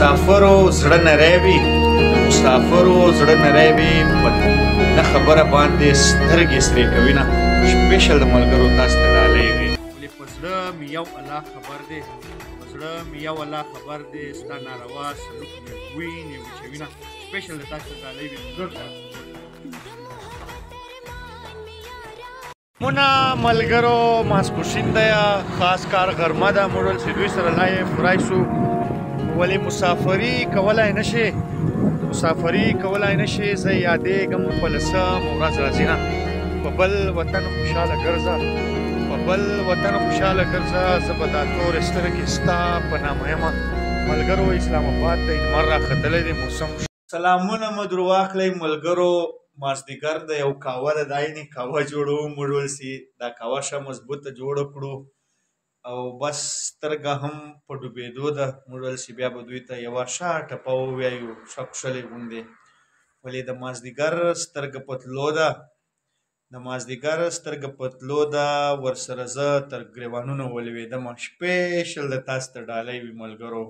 مسافرو زړه نری وي د مسافرو زړه نری وي په نه خبره باندې سترګې سرې کوي نه سپیشل د ملګرو تاسو ته ډالۍ وي ولې په زړه مې یو الله خبر دی په زړه مې یو الله خبر دی ستا ناروا سلوک مې وینې وچوي نه سپیشل د تاسو ته ډالۍ وي مونه ملګرو ماسپښین دی خاص کار غرمه ده موږ چې دوی سره لا یې پوری شو ولې مسافري کولی نه شي زه یادېږم په لسم ورځ راځي نه په بل وطن خوشحاله ګرځه زه به دا تورې سترګې ستا په نامهمه ملګرو اسلام آباد ته لمر راختلی دی موسم سلامونه مو در واخلئ ملګرو مازدیګر د یو کاوه ده دا یعنې کاوه جوړوو موږ ولسې دا کاوه ښه مضبوطه جوړه کړو او بس سترګه هم په ډوبېدو ده موږ ولسې بیا به دوی ته یوه ښه ټپه ووایو ښه کښلې غوندې ولې د مازدیګر سترګه په تلو ده ورسره زه تر ګریوانونو ولوېدمه سپیشل د تاسو ته ډالۍ وي ملګرو